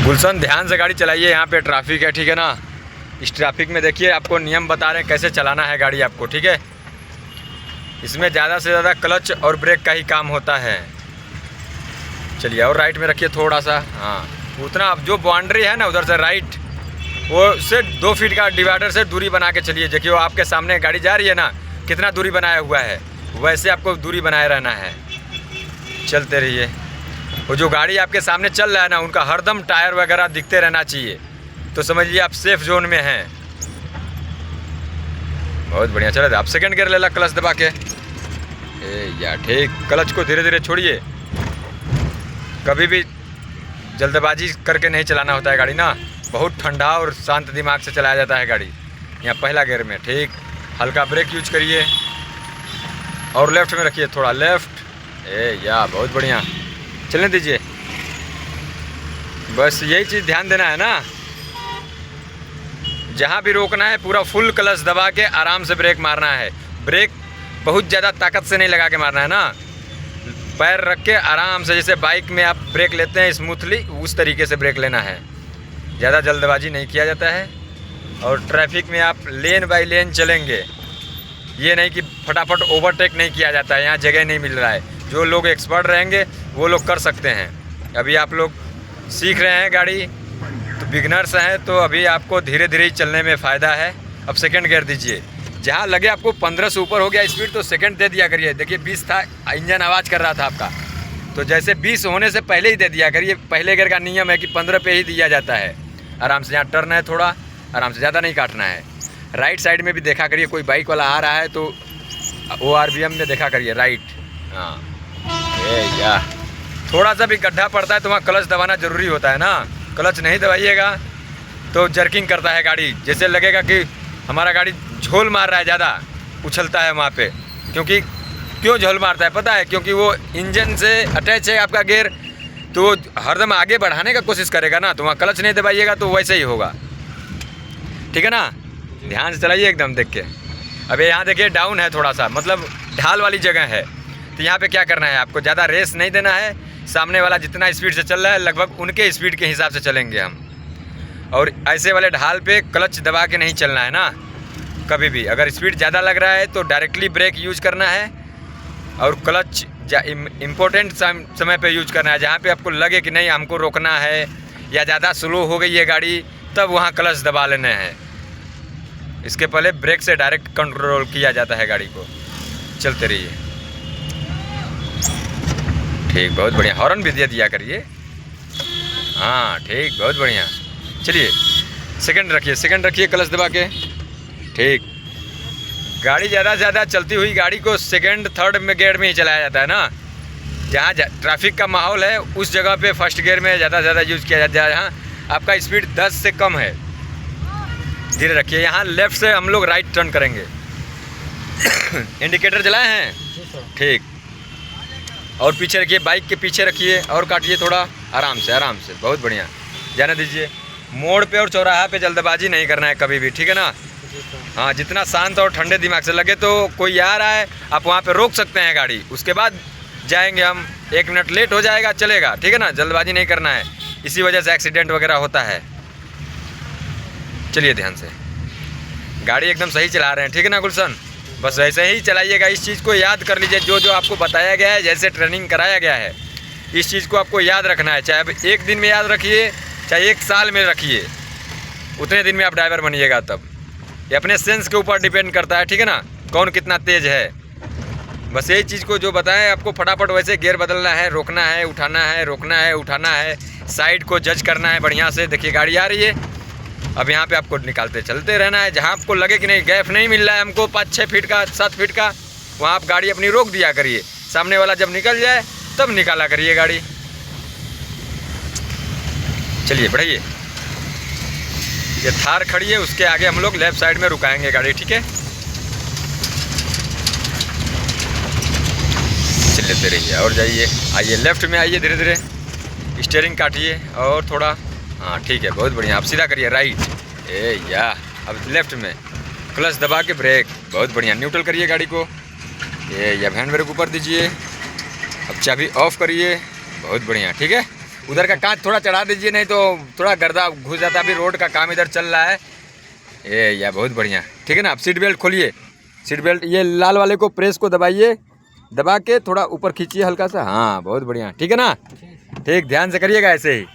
गुलशन ध्यान से गाड़ी चलाइए, यहाँ पे ट्रैफिक है, ठीक है ना। इस ट्रैफिक में देखिए आपको नियम बता रहे हैं कैसे चलाना है गाड़ी आपको, ठीक है। इसमें ज़्यादा से ज़्यादा क्लच और ब्रेक का ही काम होता है। चलिए और राइट में रखिए थोड़ा सा, हाँ उतना जो बाउंड्री है ना उधर से राइट, वो से 2 फीट का डिवाइडर से दूरी बना के चलिए। देखिए वो आपके सामने गाड़ी जा रही है ना, कितना दूरी बनाया हुआ है, वैसे आपको दूरी बनाए रहना है, चलते रहिए। वो जो गाड़ी आपके सामने चल रहा है ना, उनका हरदम टायर वगैरह दिखते रहना चाहिए, तो समझिए आप सेफ जोन में हैं। बहुत बढ़िया, चलो आप सेकंड गियर ले ला क्लच दबा के। यार ठीक, क्लच को धीरे धीरे छोड़िए, कभी भी जल्दबाजी करके नहीं चलाना होता है गाड़ी ना। बहुत ठंडा और शांत दिमाग से चलाया जाता है गाड़ी। यहाँ पहला गियर में ठीक, हल्का ब्रेक यूज करिए और लेफ्ट में रखिए थोड़ा लेफ्ट। या बहुत बढ़िया, चलने दीजिए। बस यही चीज़ ध्यान देना है ना, जहाँ भी रोकना है पूरा फुल क्लच दबा के आराम से ब्रेक मारना है। ब्रेक बहुत ज़्यादा ताकत से नहीं लगा के मारना है ना, पैर रख के आराम से, जैसे बाइक में आप ब्रेक लेते हैं स्मूथली, उस तरीके से ब्रेक लेना है। ज़्यादा जल्दबाजी नहीं किया जाता है। और ट्रैफिक में आप लेन बाय लेन चलेंगे, ये नहीं कि फटाफट ओवरटेक नहीं किया जाता है, यहाँ जगह नहीं मिल रहा है। जो लोग एक्सपर्ट रहेंगे वो लोग कर सकते हैं। अभी आप लोग सीख रहे हैं गाड़ी, तो बिगनर्स हैं, तो अभी आपको धीरे धीरे ही चलने में फ़ायदा है। अब सेकंड गियर दीजिए, जहाँ लगे आपको 15 से ऊपर हो गया स्पीड तो सेकंड दे दिया करिए। देखिए 20 था, इंजन आवाज़ कर रहा था आपका, तो जैसे 20 होने से पहले ही दे दिया करिए। पहले गियर का नियम है कि 15 पे ही दिया जाता है। आराम से, यहाँ टर्न है थोड़ा आराम से, ज़्यादा नहीं काटना है। राइट साइड में भी देखा करिए, कोई बाइक वाला आ रहा है तो ORVM में देखा करिए राइट। हाँ या थोड़ा सा भी गड्ढा पड़ता है तो वहाँ क्लच दबाना ज़रूरी होता है ना। क्लच नहीं दबाइएगा तो जर्किंग करता है गाड़ी, जैसे लगेगा कि हमारा गाड़ी झोल मार रहा है, ज़्यादा उछलता है वहाँ पे। क्योंकि क्यों झोल मारता है पता है? क्योंकि वो इंजन से अटैच है आपका गियर, तो वो हरदम आगे बढ़ाने का कोशिश करेगा ना, तो वहाँ क्लच नहीं दबाइएगा तो वैसे ही होगा, ठीक है ना। ध्यान से चलाइए एकदम देख के। अब यहाँ देखिए डाउन है थोड़ा सा, मतलब ढाल वाली जगह है, तो यहाँ पे क्या करना है आपको, ज़्यादा रेस नहीं देना है। सामने वाला जितना स्पीड से चल रहा है लगभग उनके स्पीड के हिसाब से चलेंगे हम। और ऐसे वाले ढाल पे क्लच दबा के नहीं चलना है ना कभी भी। अगर स्पीड ज़्यादा लग रहा है तो डायरेक्टली ब्रेक यूज करना है, और क्लच इम्पोर्टेंट समय पे यूज करना है। जहाँ पे आपको लगे कि नहीं हमको रोकना है या ज़्यादा स्लो हो गई है गाड़ी, तब वहाँ क्लच दबा लेने हैं। इसके पहले ब्रेक से डायरेक्ट कंट्रोल किया जाता है गाड़ी को। चलते रहिए, ठीक, बहुत बढ़िया। हॉर्न भी दे दिया करिए, हाँ ठीक, बहुत बढ़िया। चलिए सेकंड रखिए क्लच दबा के, ठीक। गाड़ी ज़्यादा से ज़्यादा चलती हुई गाड़ी को सेकंड थर्ड में गियर में ही चलाया जाता है ना। जहाँ ट्रैफिक का माहौल है उस जगह पे फर्स्ट गियर में ज़्यादा से ज़्यादा यूज़ किया जाता है। जहाँ आपका स्पीड 10 से कम है, धीरे रखिए। यहाँ लेफ़्ट से हम लोग राइट टर्न करेंगे। इंडिकेटर जलाए हैं, ठीक। और पीछे रखिए, बाइक के पीछे रखिए और काटिए थोड़ा आराम से, बहुत बढ़िया। जाने दीजिए। मोड़ पे और चौराहा पे जल्दबाजी नहीं करना है कभी भी, ठीक है ना। हाँ, जितना शांत और ठंडे दिमाग से लगे, तो कोई आ रहा है आप वहाँ पे रोक सकते हैं गाड़ी, उसके बाद जाएंगे हम। 1 मिनट लेट हो जाएगा चलेगा, ठीक है ना। जल्दबाजी नहीं करना है, इसी वजह से एक्सीडेंट वगैरह होता है। चलिए ध्यान से, गाड़ी एकदम सही चला रहे हैं, ठीक है ना गुलशन। बस ऐसे ही चलाइएगा। इस चीज़ को याद कर लीजिए, जो जो आपको बताया गया है, जैसे ट्रेनिंग कराया गया है, इस चीज़ को आपको याद रखना है। चाहे अब 1 दिन में याद रखिए, चाहे 1 साल में रखिए, उतने दिन में आप ड्राइवर बनिएगा। तब ये अपने सेंस के ऊपर डिपेंड करता है, ठीक है ना, कौन कितना तेज़ है। बस यही चीज़ को जो बताएं आपको, फटाफट वैसे गियर बदलना है, रोकना है, उठाना है, रोकना है, उठाना है। साइड को जज करना है बढ़िया से। देखिए गाड़ी आ रही है, अब यहाँ पे आपको निकालते चलते रहना है। जहाँ आपको लगे कि नहीं गैप नहीं मिल रहा है हमको 5-6 फीट का, 7 फीट का, वहाँ आप गाड़ी अपनी रोक दिया करिए। सामने वाला जब निकल जाए तब निकाला करिए गाड़ी। चलिए बढ़ाइए। ये थार खड़ी है, उसके आगे हम लोग लेफ्ट साइड में रुकाएंगे गाड़ी, ठीक है। चलते रहिए और जाइए, आइए लेफ्ट में आइए, धीरे धीरे स्टीयरिंग काटिए और थोड़ा, हाँ ठीक है, बहुत बढ़िया। आप सीधा करिए राइट। या अब लेफ्ट में क्लच दबा के ब्रेक, बहुत बढ़िया। न्यूट्रल करिए गाड़ी को, या हैंड ब्रेक ऊपर दीजिए। अब चाबी ऑफ करिए, बहुत बढ़िया, ठीक है। उधर का कांच थोड़ा चढ़ा दीजिए, नहीं तो थोड़ा गर्दा घुस जाता है। अभी रोड का काम इधर चल रहा है। ये या बहुत बढ़िया, ठीक है ना। अब सीट बेल्ट खोलिए, सीट बेल्ट ये लाल वाले को प्रेस को दबाइए, दबा के थोड़ा ऊपर खींचिए हल्का सा। हाँ बहुत बढ़िया, ठीक है ना। ठीक, ध्यान से करिएगा ऐसे ही।